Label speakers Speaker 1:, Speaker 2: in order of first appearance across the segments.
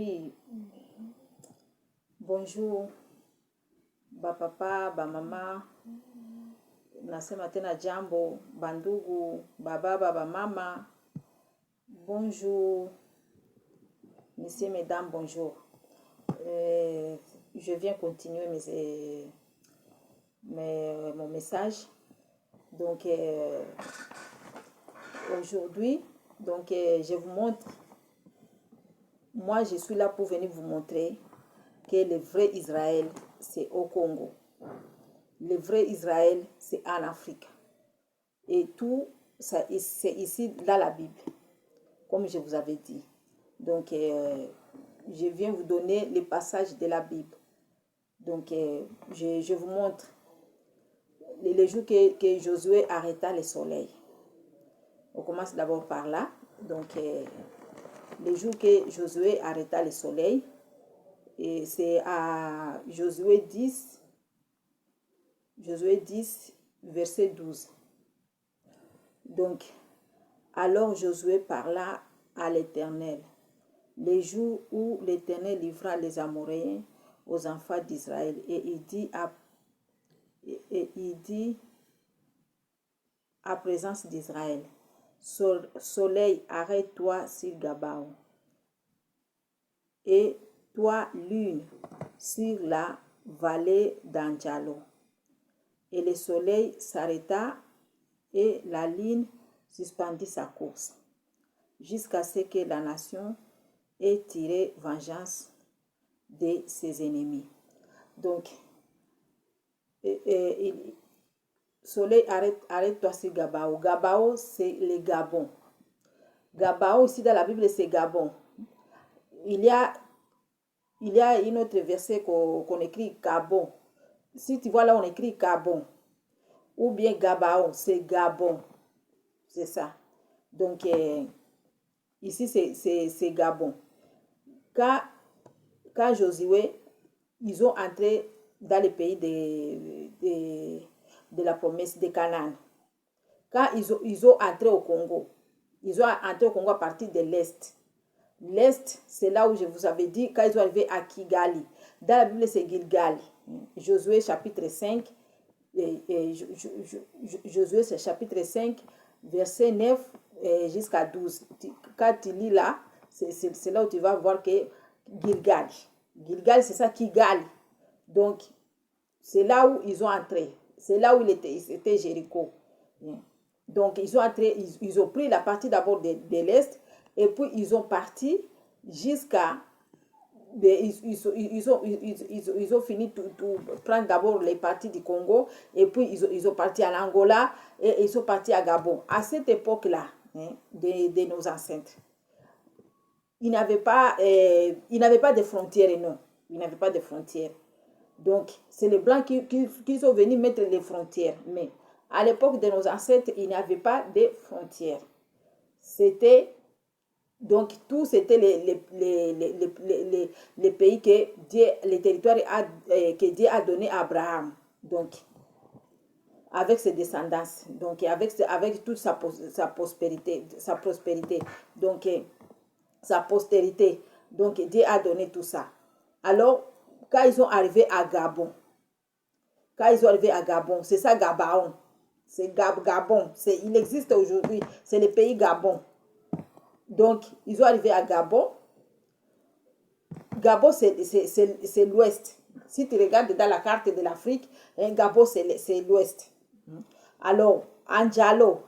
Speaker 1: Oui, bonjour, ba papa, ba mama, nasema tena jambo, bandugu, baba, ba mama, bonjour, messieurs, mesdames, bonjour. Je viens continuer mon message. Donc, aujourd'hui, je vous montre, moi je suis là pour venir vous montrer que le vrai Israël, c'est au Congo. Le vrai Israël, c'est en Afrique. Et tout, c'est ici, dans la Bible, comme je vous avais dit. Donc, je viens vous donner les passages de la Bible. Donc, je vous montre les jours que Josué arrêta le soleil. On commence d'abord par là. Donc, les jours que Josué arrêta le soleil, et c'est à Josué 10, verset 12. Donc, alors Josué parla à l'Éternel, les jours où l'Éternel livra les Amoréens aux enfants d'Israël, et il dit à présence d'Israël, soleil, arrête-toi sur Gabaon, et toi, lune, sur la vallée d'Anjalo. Et le soleil s'arrêta et la lune suspendit sa course, jusqu'à ce que la nation ait tiré vengeance de ses ennemis. Donc, soleil, arrête-toi sur Gabao. Gabao, c'est le Gabon. Gabao, ici dans la Bible, c'est Gabon. Il y a une autre verset qu'on écrit Gabon. Si tu vois là, on écrit Gabon. Ou bien Gabao, c'est Gabon. C'est ça. Donc, ici, c'est Gabon. Quand Josué, ils ont entré dans le pays de la promesse de Canaan. Quand ils ont entré au Congo, ils ont entré au Congo à partir de l'Est. L'Est, c'est là où je vous avais dit, quand ils sont arrivés à Kigali. Dans la Bible, c'est Gilgal. Josué chapitre 5. Josué, c'est chapitre 5, verset 9 jusqu'à 12. Quand tu lis là, c'est là où tu vas voir que Gilgal. Gilgal, c'est ça, Kigali. Donc, c'est là où ils ont entré. C'est là où c'était Jéricho. Donc, ils ont entré, ils ont pris la partie d'abord de l'Est, et puis ils ont parti jusqu'à... Ils ont fini tout prendre d'abord les parties du Congo, et puis ils ont parti à l'Angola, et ils sont partis à Gabon. À cette époque-là, de nos ancêtres, ils n'avaient pas de frontières, non. Ils n'avaient pas de frontières. Donc, c'est les Blancs qui sont venus mettre les frontières. Mais à l'époque de nos ancêtres, il n'y avait pas de frontières. C'était... Donc, tout c'était les pays que Dieu, les territoires que Dieu a donné à Abraham. Donc, avec ses descendants. Donc, avec toute sa prospérité. Donc, sa postérité. Donc, Dieu a donné tout ça. Alors, quand ils sont arrivés à Gabon, c'est ça Gabaon. C'est Gabon. Il existe aujourd'hui. C'est le pays Gabon. Donc, ils sont arrivés à Gabon. Gabon, c'est l'ouest. Si tu regardes dans la carte de l'Afrique, Gabon, c'est l'ouest. Alors, Anjalo,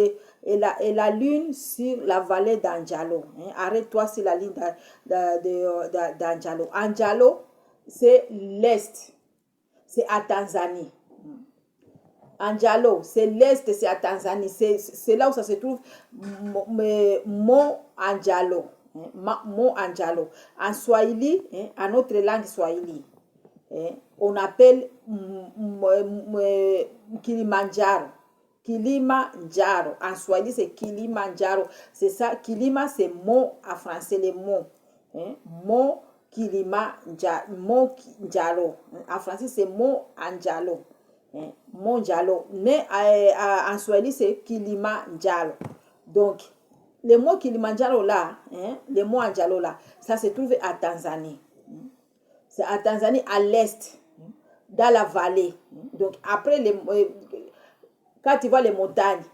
Speaker 1: et la lune sur la vallée d'Anjalo. Arrête-toi sur la ligne d'Anjalo. Anjalo, c'est l'est. C'est à Tanzanie. Anjalo, c'est l'est, c'est à Tanzanie. C'est là où ça se trouve, Mont Anjalo. Mont Anjalo. En Swahili, en notre langue Swahili, on appelle Kilimanjaro. Kilimanjaro. En Swahili, c'est Kilimanjaro. C'est ça. Kilima, c'est mont en français, les mots. Mont Kilimanjaro. En français, c'est Mont Anjalo. Mondialo, mais en Swahili c'est Kilimanjaro. Donc le mot Kilimandjaro là, hein, le mot Andjalo là, ça se trouve à Tanzanie. C'est à Tanzanie, à l'est, dans la vallée. Donc, après, quand tu vois les montagnes,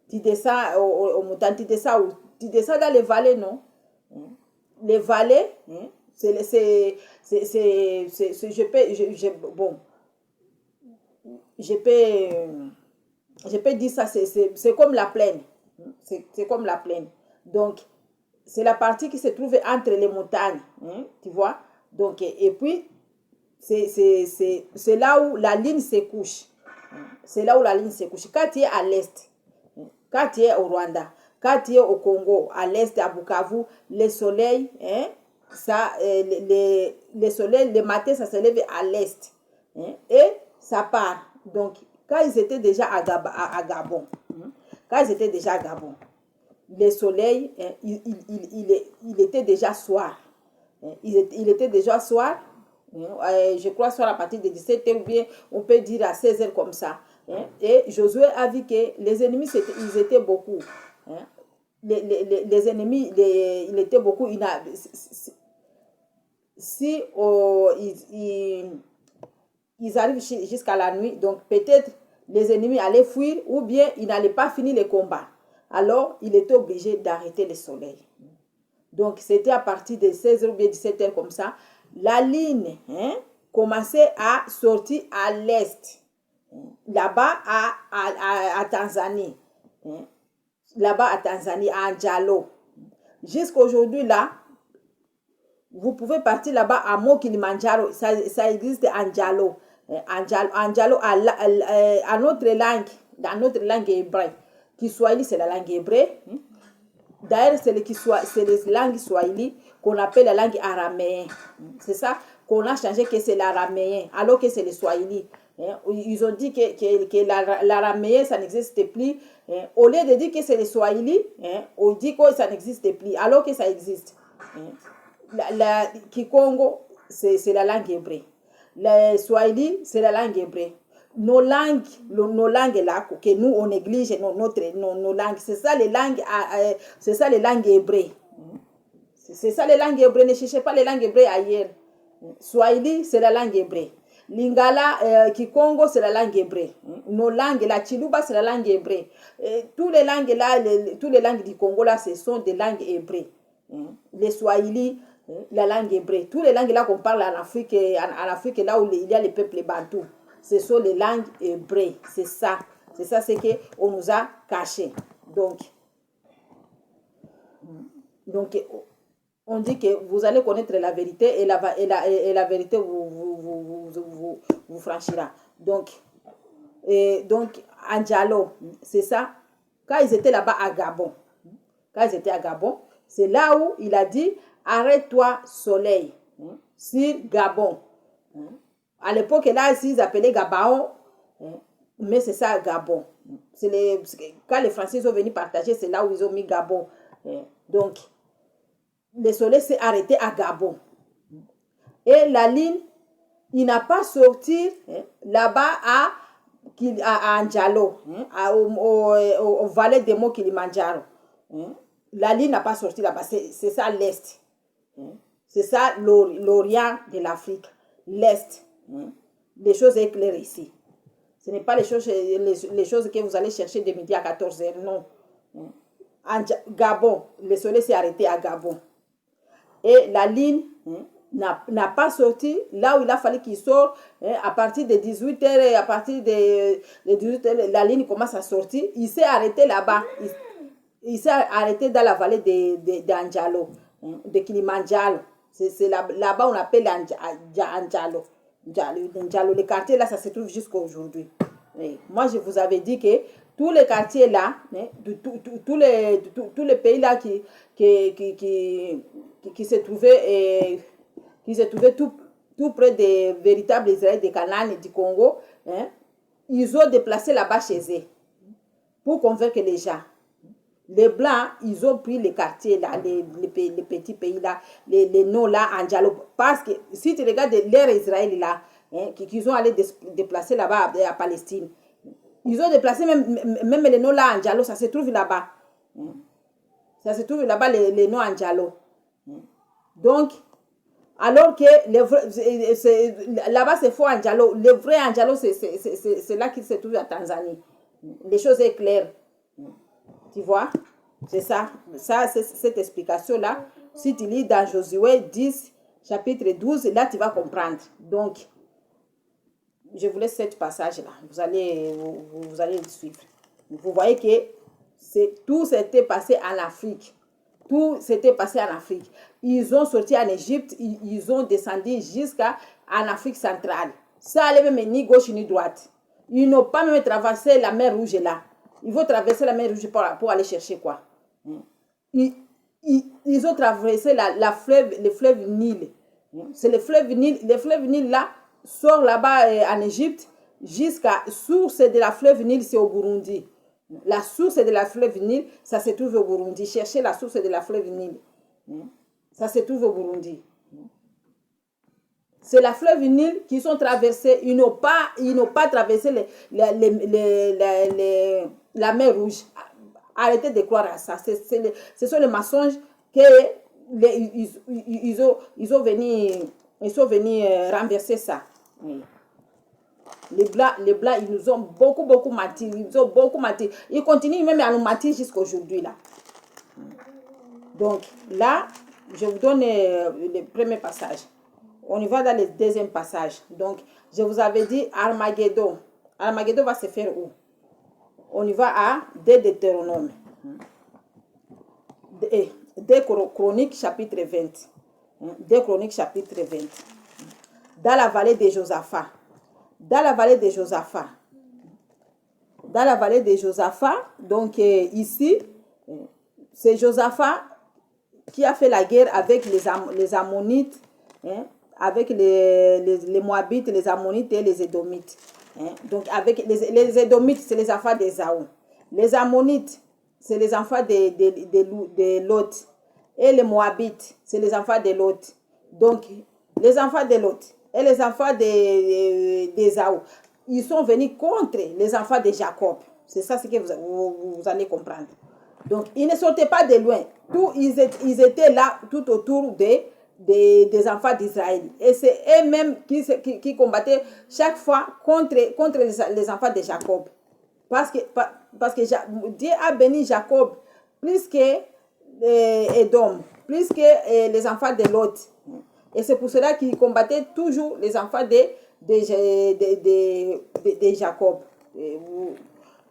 Speaker 1: tu descends aux montagnes, tu descends dans les vallées, non? Les vallées, bon, je peux dire ça, c'est comme la plaine. C'est comme la plaine. Donc, c'est la partie qui se trouve entre les montagnes, hein, tu vois. Donc, et puis, c'est là où la ligne se couche. C'est là où la ligne se couche. Quand tu es à l'est, quand tu es au Rwanda, quand tu es au Congo, à l'est, à Bukavu, le soleil, hein, ça, le soleil, le matin, ça se lève à l'est. Hein, et ça part. Donc, quand ils étaient déjà à Gabon, hein, quand ils étaient déjà à Gabon, le soleil, hein, il était déjà soir. Hein, il était déjà soir. Je crois soir à partir de 17h ou bien on peut dire à 16h comme ça. Hein, et Josué a vu que les ennemis, ils étaient beaucoup. Hein, les ennemis, il était beaucoup. Si ils arrivent jusqu'à la nuit, donc peut-être les ennemis allaient fuir ou bien ils n'allaient pas finir le combat. Alors, il était obligé d'arrêter le soleil. Donc, c'était à partir de 16h ou bien 17h comme ça. La ligne, hein, commençait à sortir à l'est. Là-bas, à Tanzanie. Hein, là-bas, à Tanzanie, à Andjalo. Jusqu'aujourd'hui, là, vous pouvez partir là-bas à Mont Kilimandjaro. Ça existe à Andjalo. Andjalo, à notre langue, dans notre langue hébraïque. Kiswahili, c'est la langue hébraïque. D'ailleurs, c'est les langues swahili qu'on appelle la langue araméenne. C'est ça qu'on a changé, que c'est l'araméen, alors que c'est le swahili. Ils ont dit que l'araméen, ça n'existe plus. Au lieu de dire que c'est le swahili, on dit que ça n'existe plus, alors que ça existe. Kikongo, c'est la langue hébraïque. Le swahili, c'est la langue hébraïque. Nos langues là, que nous, on néglige nos langues, c'est ça les langues, c'est ça les langues hébraiques. C'est ça les langues hébraiques, ne cherchez pas les langues hébraiques ailleurs. Swahili, c'est la langue hébraïque. Lingala, Kikongo, c'est la langue hébraïque. Nos langues, la Chiluba, c'est la langue hébraïque. Toutes les langues là, toutes les langues du Congo là, ce sont des langues hébraiques. Les Swahili, la langue hébraïque. Toutes les langues là qu'on parle en Afrique, là où il y a les peuples bantous. Ce sont les langues hébraiques. C'est ça. C'est ça, c'est qu'on nous a caché. Donc, on dit que vous allez connaître la vérité et la vérité vous franchira. Donc, Andjalo, c'est ça. Quand ils étaient là-bas à Gabon, c'est là où il a dit, arrête-toi soleil, sur Gabon. À l'époque, là, ils appelaient Gabon, mais c'est ça, Gabon. Quand les Français sont venus partager, c'est là où ils ont mis Gabon. Donc, le soleil s'est arrêté à Gabon. Et la ligne, il n'a pas sorti là-bas à Andjalo, au valet des Mont Kilimandjaro. La ligne n'a pas sorti là-bas. C'est ça l'Est. C'est ça l'Orient de l'Afrique. L'Est. Les choses éclairent ici. Ce n'est pas les choses que vous allez chercher de midi à 14h. Non. Gabon, le soleil s'est arrêté à Gabon. Et la ligne n'a pas sorti là où il a fallu qu'il sorte. À partir de 18h, à partir de 18h, la ligne commence à sortir. Il s'est arrêté là-bas. Il s'est arrêté dans la vallée d'Andjalo, de Kilimandjaro. C'est là-bas on appelle Andjalo. Le quartier là, ça se trouve jusqu'à aujourd'hui. Moi, je vous avais dit que tous les quartiers là, tous les pays là qui se trouvaient tout près des véritables Israéliens de Canaan et du Congo, ils ont déplacé là-bas chez eux pour convaincre les gens. Les Blancs, ils ont pris les quartiers là, les petits pays là, les noms là, Andjalo. Parce que si tu regardes l'ère Israël là, qu'ils ont allé déplacer là-bas à Palestine, ils ont déplacé même les noms là, Andjalo, ça se trouve là-bas. Ça se trouve là-bas, les noms Anjalo. Donc, alors que là-bas, c'est faux Anjalo. Le vrai Anjalo, c'est là qu'il se trouve à Tanzanie. Les choses sont claires. Tu vois? C'est ça. Ça, c'est cette explication-là. Si tu lis dans Josué 10, chapitre 12, là, tu vas comprendre. Donc, je vous laisse ce passage-là. Vous allez le suivre. Vous voyez que tout s'était passé en Afrique. Tout s'était passé en Afrique. Ils ont sorti en Égypte, ils ont descendu jusqu'en Afrique centrale. Ça allait même ni gauche ni droite. Ils n'ont pas même traversé la mer Rouge là. Ils vont traverser la mer Rouge pour aller chercher quoi? Ils ont traversé le fleuve Nil. C'est le fleuve Nil. Le fleuve Nil là sort là-bas en Égypte jusqu'à source de la fleuve Nil, c'est au Burundi. La source de la fleuve Nil, ça se trouve au Burundi. Cherchez la source de la fleuve Nil. Ça se trouve au Burundi. C'est la fleuve Nil qui sont traversés. Ils n'ont pas traversé la mer Rouge. Arrêtez de croire à ça. Ce sont les mensonges qu'ils sont venus renverser ça. Les Blancs, ils nous ont beaucoup menti. Ils continuent même à nous mentir jusqu'à aujourd'hui là. Donc là, je vous donne le premier passage. On y va dans le deuxième passage. Donc, je vous avais dit Armageddon. Armageddon va se faire où? On y va à Deutéronome. Des Chroniques chapitre 20. Des Chroniques chapitre 20. Dans la vallée de Josaphat. Dans la vallée de Josaphat. Dans la vallée de Josaphat, donc ici, c'est Josaphat qui a fait la guerre avec les Ammonites, avec les Moabites, les Ammonites et les Édomites. Donc, avec les Édomites, c'est les enfants d'Ésaü. Les Ammonites, c'est les enfants de Lot. Et les Moabites, c'est les enfants de Lot. Donc, les enfants de Lot et les enfants d'Ésaü, ils sont venus contre les enfants de Jacob. C'est ça ce que vous allez comprendre. Donc, ils ne sortaient pas de loin. Ils étaient là tout autour des enfants d'Israël. Et c'est eux-mêmes qui combattaient chaque fois contre les enfants de Jacob. Parce que Dieu a béni Jacob plus que Édom, plus que les enfants de Lot. Et c'est pour cela qu'il combattait toujours les enfants de Jacob.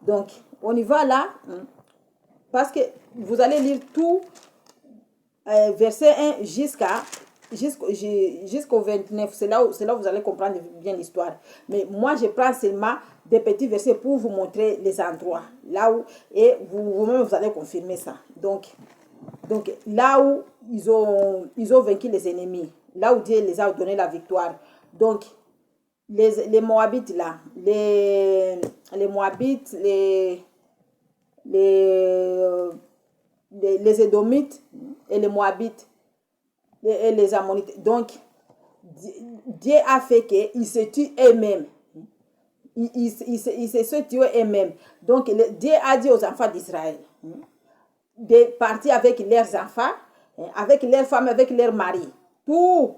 Speaker 1: Donc, on y va là, parce que vous allez lire tout, verset 1 jusqu'au 29. C'est là où vous allez comprendre bien l'histoire. Mais moi, je prends seulement des petits versets pour vous montrer les endroits. Là où, et vous-même, vous allez confirmer ça. Donc là où ils ont vaincu les ennemis. Là où Dieu les a donné la victoire. Donc, les Moabites là, les Moabites, les Édomites et les Moabites et les Ammonites. Donc, Dieu a fait qu'ils se tuent eux-mêmes. Ils se tuent eux-mêmes. Donc, Dieu a dit aux enfants d'Israël de partir avec leurs enfants, avec leurs femmes, avec leurs maris. Tout,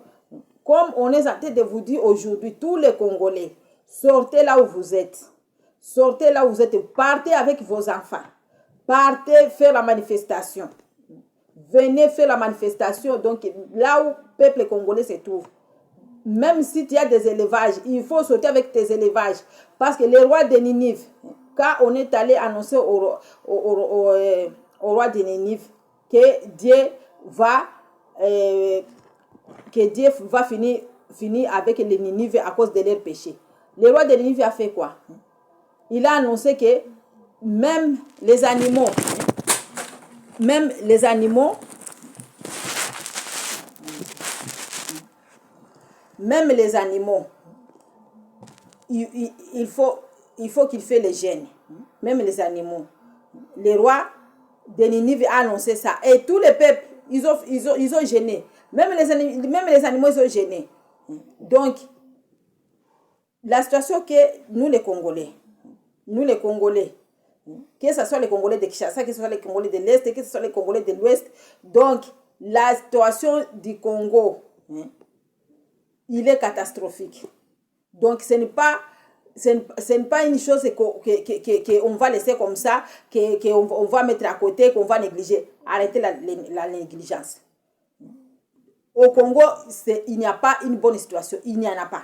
Speaker 1: comme on est en train de vous dire aujourd'hui, tous les Congolais, sortez là où vous êtes. Sortez là où vous êtes. Partez avec vos enfants. Partez faire la manifestation. Venez faire la manifestation. Donc, là où le peuple congolais se trouve. Même si tu as des élevages, il faut sortir avec tes élevages. Parce que le roi de Ninive, quand on est allé annoncer au roi de Ninive que Dieu va finir avec les Ninive à cause de leurs péchés. Le roi de Ninive a fait quoi? Il a annoncé que même les animaux, il faut qu'il fait les jeûnes. Même les animaux. Le roi de Ninive a annoncé ça. Et tous les peuples, ils ont jeûné. Même les animaux, ils ont jeûné. Donc, la situation que nous les Congolais, Que ce soit les Congolais de Kinshasa, que ce soit les Congolais de l'Est, que ce soit les Congolais de l'Ouest. Donc, la situation du Congo, il est catastrophique. Donc, ce n'est pas une chose qu'on va laisser comme ça, qu'on va mettre à côté, qu'on va négliger. Arrêtez la négligence. Au Congo, il n'y a pas une bonne situation. Il n'y en a pas.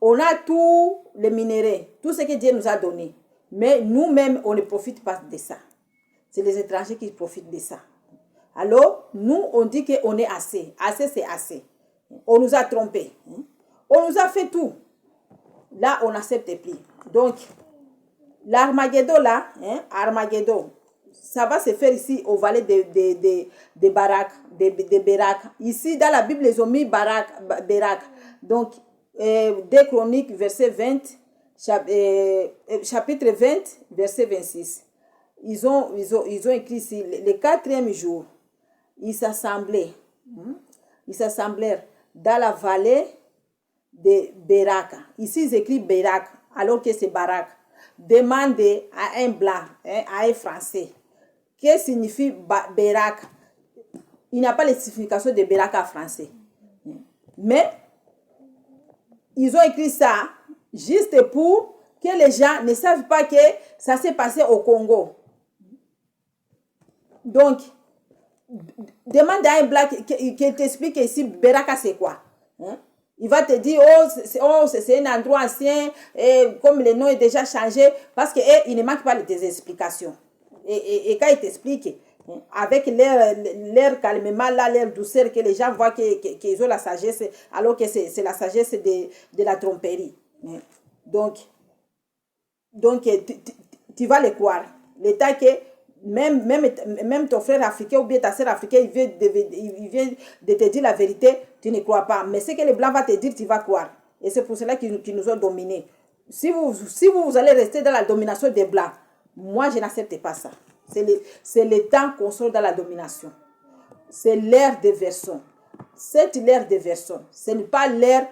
Speaker 1: On a tous les minéraux, tout ce que Dieu nous a donné. Mais nous-mêmes, on ne profite pas de ça. C'est les étrangers qui profitent de ça. Alors, nous, on dit qu'on est assez. Assez, c'est assez. On nous a trompés. On nous a fait tout. Là, on n'accepte plus. Donc, l'Armageddon, là, Armageddon, ça va se faire ici au vallée de Barak, de Berak. Ici, dans la Bible, ils ont mis Barak. Donc, 2 Chroniques, verset 20, chapitre 20, verset 26. Ils ont écrit ici, le 4e jour, ils s'assemblèrent dans la vallée de Berak. Ici, ils écrivent Berak, alors que c'est Barak. Demandez à un blanc, à un français, qu'est-ce que signifie Berak. Il n'y a pas la signification de Berak en français. Mais, ils ont écrit ça juste pour que les gens ne savent pas que ça s'est passé au Congo. Donc, demande à un blanc qui t'explique ici, Beraka c'est quoi. Il va te dire, c'est un endroit ancien, et comme le nom est déjà changé, parce qu'il ne manque pas des explications. Et quand il t'explique, avec l'air calmement, là, l'air douceur, que les gens voient qu'ils ont la sagesse, alors que c'est la sagesse de la tromperie. Donc tu vas le croire. L'état que même ton frère africain ou bien ta sœur africaine, il vient de te dire la vérité, tu ne crois pas. Mais ce que les Blancs vont te dire, tu vas croire. Et c'est pour cela qu'ils nous ont dominés. Si vous allez rester dans la domination des Blancs, moi, je n'accepte pas ça. C'est le temps qu'on sort dans la domination. C'est l'ère de version. Cette ère de version, ce n'est pas l'ère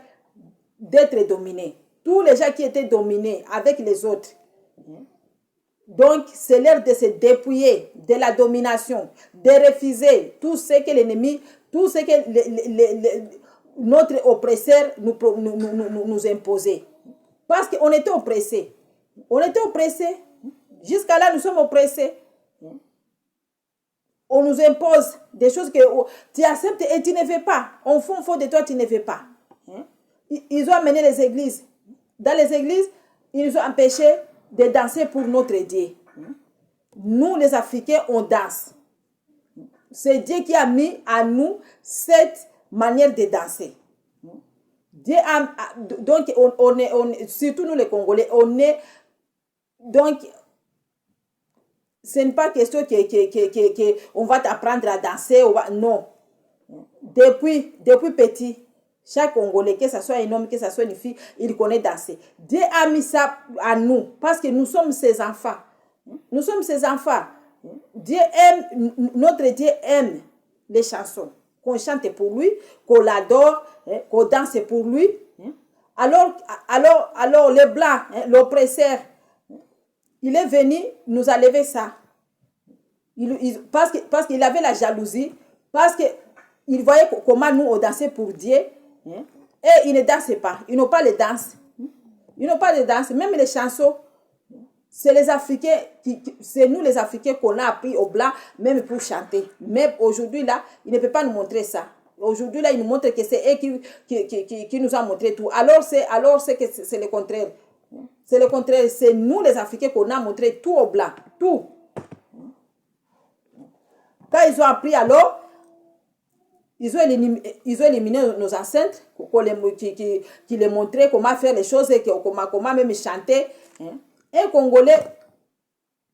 Speaker 1: d'être dominé. Tous les gens qui étaient dominés avec les autres. Donc, c'est l'heure de se dépouiller de la domination, de refuser tout ce que l'ennemi, tout ce que notre oppresseur nous imposait. Parce qu'on était oppressés. On était oppressés. Jusqu'à là, nous sommes oppressés. On nous impose des choses que tu acceptes et tu ne veux pas. On fait de toi, tu ne veux pas. Ils ont amené les églises. Dans les églises, ils nous ont empêchés de danser pour notre Dieu. Nous, les Africains, on danse. C'est Dieu qui a mis à nous cette manière de danser. Dieu donc, surtout nous les Congolais, on est... Donc, ce n'est pas question qu'on va t'apprendre à danser. Non. Depuis petit, chaque Congolais, que ce soit un homme, que ce soit une fille, il connaît danser. Dieu a mis ça à nous parce que nous sommes ses enfants. Nous sommes ses enfants. Dieu aime, notre Dieu aime les chansons. Qu'on chante pour lui, qu'on l'adore, qu'on danse pour lui. Alors les Blancs, l'oppresseur, il est venu nous enlever ça. Parce qu'il avait la jalousie, parce qu'il voyait comment nous on dansait pour Dieu. Et ils ne dansent pas. Ils n'ont pas les danses. Ils n'ont pas de danse. Même les chansons, c'est les Africains, c'est nous les Africains qu'on a appris aux Blancs, même pour chanter. Mais aujourd'hui, là, ils ne peuvent pas nous montrer ça. Aujourd'hui, là, ils nous montrent que c'est eux qui nous ont montré tout. Alors, c'est le contraire. C'est le contraire. C'est nous les Africains qu'on a montré tout aux Blancs. Tout. Quand ils ont appris, alors, ils ont éliminé nos ancêtres qui les montraient comment faire les choses et comment même chanter. Un Congolais,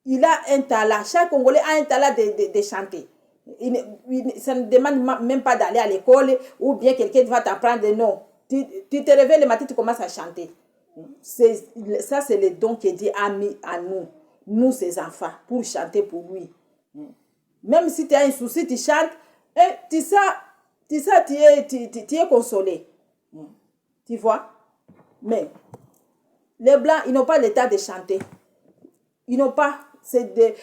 Speaker 1: il a un talent. Chaque Congolais a un talent de chanter. Ça ne demande même pas d'aller à l'école ou bien quelqu'un va t'apprendre. Non. Tu te réveilles le matin, tu commences à chanter. Ça, c'est le don que Dieu a mis à nous ses enfants, pour chanter pour lui. Même si tu as un souci, tu chantes, et tu es consolé. Tu vois? Mais les Blancs, ils n'ont pas l'état de chanter. Ils n'ont pas. Et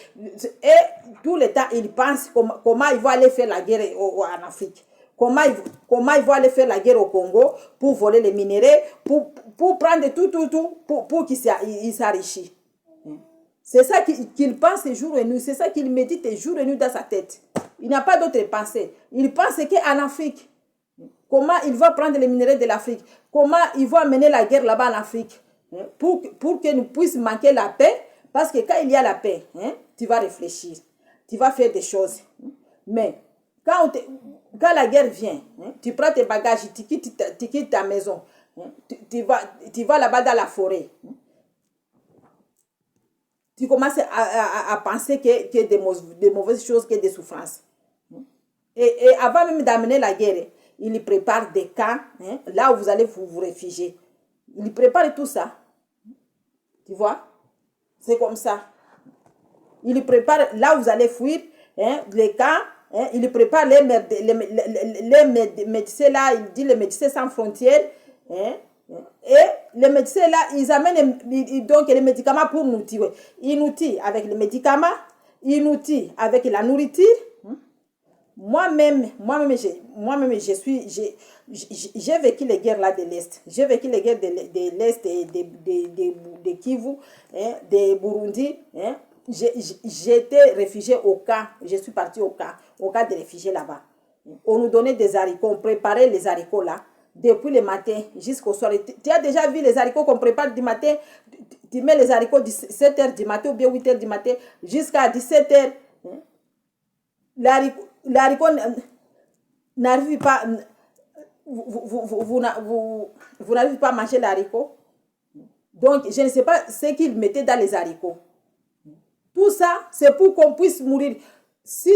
Speaker 1: tout le temps, ils pensent comment ils vont aller faire la guerre en Afrique. Comment ils vont aller faire la guerre au Congo pour voler les minéraux, pour prendre tout, pour qu'ils s'enrichissent. C'est ça qu'il pense jour et nuit. C'est ça qu'il médite jour et nuit dans sa tête. Il n'a pas d'autre pensée. Il pense qu'en Afrique, comment il va prendre les minéraux de l'Afrique, comment il va amener la guerre là-bas en Afrique, pour que nous puissions manquer la paix. Parce que quand il y a la paix, tu vas réfléchir, tu vas faire des choses. Mais quand la guerre vient, tu prends tes bagages, tu quittes ta maison, tu vas là-bas dans la forêt. Tu commences à penser que des mauvaises choses, que des souffrances. Et avant même d'amener la guerre, il prépare des camps, là où vous allez vous réfugier. Il prépare tout ça. Tu vois? C'est comme ça. Il prépare là où vous allez fuir, les camps. Il prépare les médecins là, il dit les médecins sans frontières. Et les médecins là, ils amènent donc les médicaments pour nous tuer. Ils nous tuent avec les médicaments, ils nous tuent avec la nourriture. Moi-même, j'ai vécu les guerres là de l'Est. J'ai vécu les guerres de l'Est, de Kivu, de Burundi. J'étais réfugié au camp. Je suis partie au camp de réfugiés là-bas. On nous donnait des haricots, on préparait les haricots là, depuis le matin jusqu'au soir. Tu as déjà vu les haricots qu'on prépare du matin? Tu mets les haricots de 7 h du matin ou bien 8 h du matin jusqu'à 17 h. L'haricot n'arrive pas, vous n'arrivez pas à manger l'haricot. Donc, je ne sais pas ce qu'ils mettaient dans les haricots. Tout ça, c'est pour qu'on puisse mourir. Si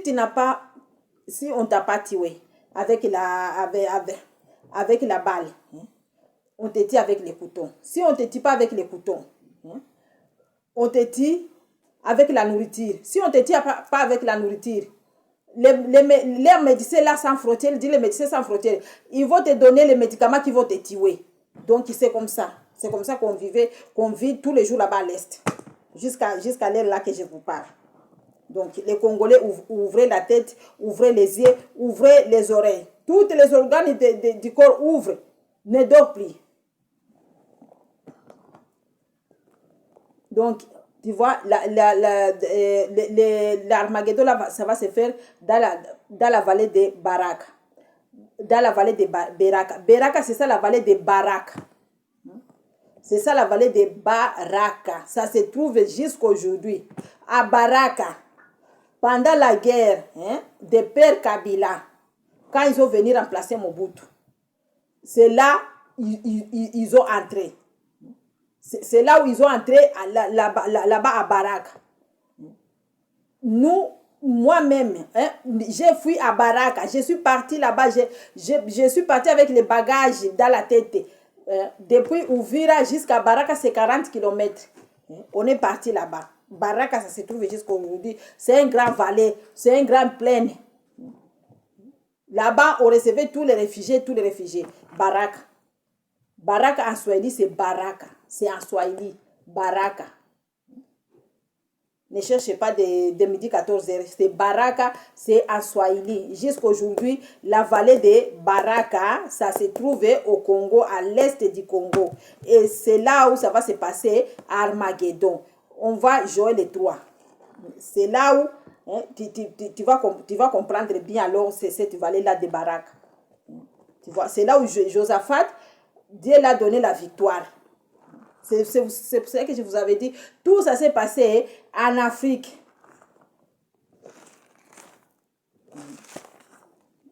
Speaker 1: tu n'as pas, si on ne t'a pas tué avec la balle, on te tue avec les couteaux. Si on ne te tue pas avec les couteaux, on te tue avec la nourriture. Si on ne te tue pas avec la nourriture, les médecins là sans frontières, dit les médecins sans frontières, ils vont te donner les médicaments qui vont te tuer. Donc c'est comme ça. C'est comme ça qu'on vit tous les jours là-bas à l'Est. Jusqu'à l'heure là que je vous parle. Donc les Congolais, ouvrez la tête, ouvrez les yeux, ouvrez les oreilles. Toutes les organes du corps ouvrent. Ne dors plus. Donc, tu vois, l'Armageddon, ça va se faire dans la vallée de Baraka. Dans la vallée de Baraka. Baraka, c'est ça la vallée de Baraka. C'est ça la vallée de Baraka. Ça se trouve jusqu'aujourd'hui. À Baraka, pendant la guerre des pères Kabila, quand ils ont venu remplacer Mobutu, c'est là ils ont entré. C'est là où ils ont entré là-bas à Baraka. Moi-même, j'ai fui à Baraka. Je suis partie là-bas. Je suis partie avec les bagages dans la tête. Depuis Ouvira jusqu'à Baraka, c'est 40 km. On est parti là-bas. Baraka, ça se trouve jusqu'aujourd'hui. C'est un grand vallée, c'est un grand plaine. Là-bas, on recevait tous les réfugiés. Baraka. Baraka en Swahili, c'est Baraka. C'est en Swahili. Baraka. Ne cherchez pas de midi 14h. C'est Baraka, c'est en Swahili. Jusqu'aujourd'hui, la vallée de Baraka, ça se trouve au Congo, à l'est du Congo. Et c'est là où ça va se passer à Armageddon. On va jouer les 3. C'est là où tu vas comprendre bien alors c'est cette vallée-là de Baraka. Tu vois, c'est là où Josaphat, Dieu l'a donné la victoire. C'est pour ça que je vous avais dit, tout ça s'est passé en Afrique.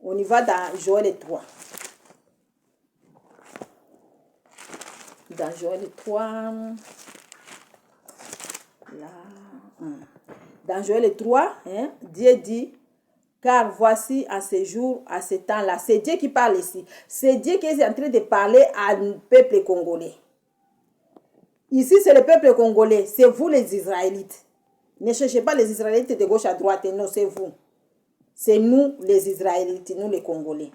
Speaker 1: On y va dans Joël 3. Dans Joël 3, là, dans Joël 3, Dieu dit, car voici à ce jour, à ce temps-là, c'est Dieu qui parle ici. C'est Dieu qui est en train de parler à un peuple congolais. Ici, c'est le peuple congolais, c'est vous les Israélites. Ne cherchez pas les Israélites de gauche à droite, non, c'est vous. C'est nous les Israélites, nous les Congolais.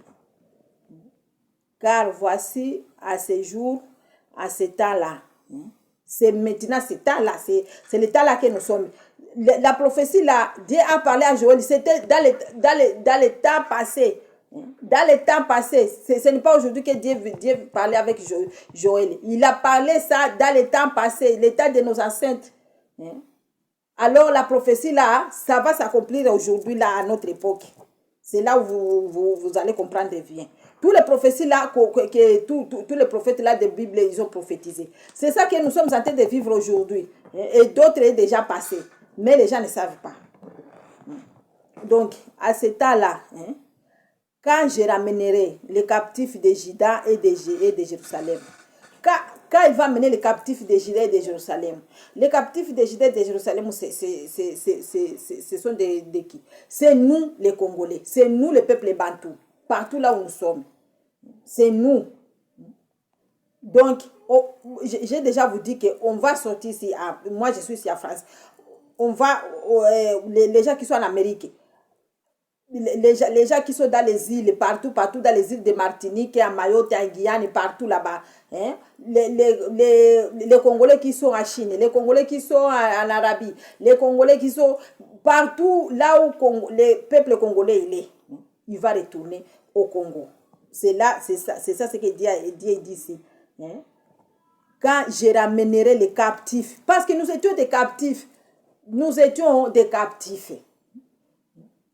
Speaker 1: Car voici à ce jour, à ce temps-là, C'est maintenant cet temps-là, c'est l'état là que nous sommes. La prophétie là, Dieu a parlé à Joël, c'était dans les temps passés. Dans les temps passés, ce n'est pas aujourd'hui que Dieu parlait avec Joël. Il a parlé ça dans les temps passés, l'état de nos ancêtres. Alors la prophétie là, ça va s'accomplir aujourd'hui là, à notre époque. C'est là où vous allez comprendre bien. Tous les prophéties là, tous les prophètes là de la Bible, ils ont prophétisé. C'est ça que nous sommes en train de vivre aujourd'hui. Et d'autres est déjà passé. Mais les gens ne savent pas. Donc, à ce temps-là, quand je ramènerai les captifs de Juda et de Jérusalem, quand il va amener les captifs de Juda et de Jérusalem, les captifs de Juda et de Jérusalem, ce sont de qui? C'est nous les Congolais, c'est nous le peuple bantou, partout là où nous sommes. C'est nous. Donc, j'ai déjà vous dit qu'on va sortir ici, moi je suis ici en France, on va, les gens qui sont en Amérique, les gens qui sont dans les îles, partout dans les îles de Martinique, à Mayotte, en Guyane, partout là-bas. Hein? Les Congolais qui sont en Chine, les Congolais qui sont en Arabie, les Congolais qui sont partout là où le peuple congolais il est. Il va retourner au Congo. C'est ça ce que Dieu dit ici. Hein? Quand je ramènerai les captifs, parce que nous étions des captifs. Nous étions des captifs.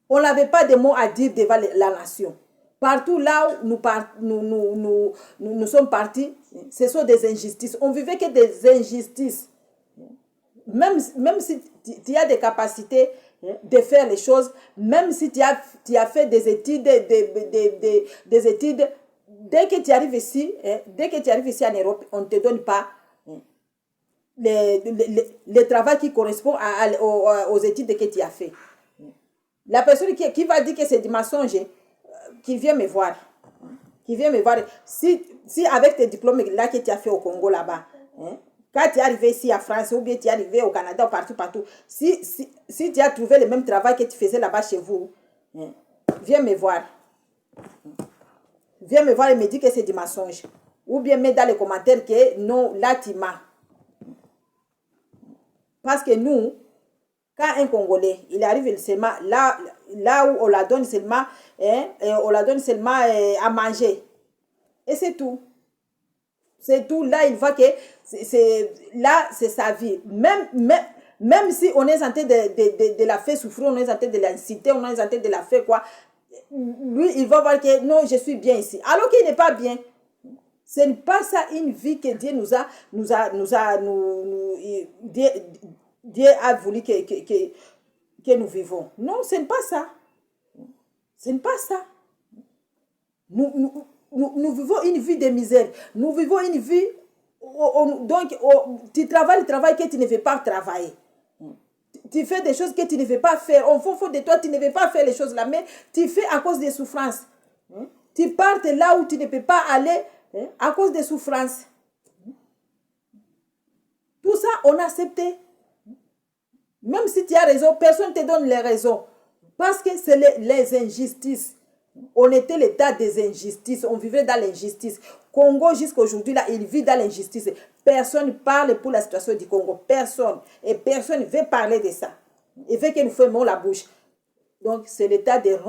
Speaker 1: On n'avait pas de mots à dire devant la nation. Partout là où nous sommes partis, ce sont des injustices. On vivait que des injustices. Même si tu as des capacités de faire les choses, même si tu as fait des études, des études, dès que tu arrives ici en Europe, on ne te donne pas le travail qui correspond aux études que tu as fait. La personne qui va dire que c'est du mensonge, qui vient me voir. Qui vient me voir. Si avec tes diplômes là que tu as fait au Congo là-bas, quand tu es arrivé ici en France ou bien tu es arrivé au Canada ou partout, si tu as trouvé le même travail que tu faisais là-bas chez vous, viens me voir. Viens me voir et me dire que c'est du mensonge. Ou bien mets dans les commentaires que non, là tu mens. Parce que nous, quand un Congolais, il arrive seulement là où on la donne seulement, à manger. Et c'est tout. C'est tout. Là, il voit que c'est sa vie. Même si on est en train de la faire souffrir, on est en train de l'inciter, on est en train de la faire quoi. Lui, il va voir que non, je suis bien ici. Alors qu'il n'est pas bien. Ce n'est pas ça une vie que Dieu Dieu a voulu que nous vivons. Non, ce n'est pas ça. Ce n'est pas ça. Nous vivons une vie de misère. Nous vivons une vie... Donc, tu travailles le travail que tu ne veux pas travailler. Tu fais des choses que tu ne veux pas faire. Au fond de toi, tu ne veux pas faire les choses là, mais tu fais à cause des souffrances. Tu partes là où tu ne peux pas aller à cause des souffrances. Tout ça, on a accepté. Même si tu as raison, personne ne te donne les raisons. Parce que c'est les injustices. On était l'état des injustices. On vivait dans l'injustice. Congo, jusqu'à aujourd'hui, là, il vit dans l'injustice. Personne ne parle pour la situation du Congo. Personne. Et personne ne veut parler de ça. Il veut que nous fermions la bouche. Donc, c'est l'état des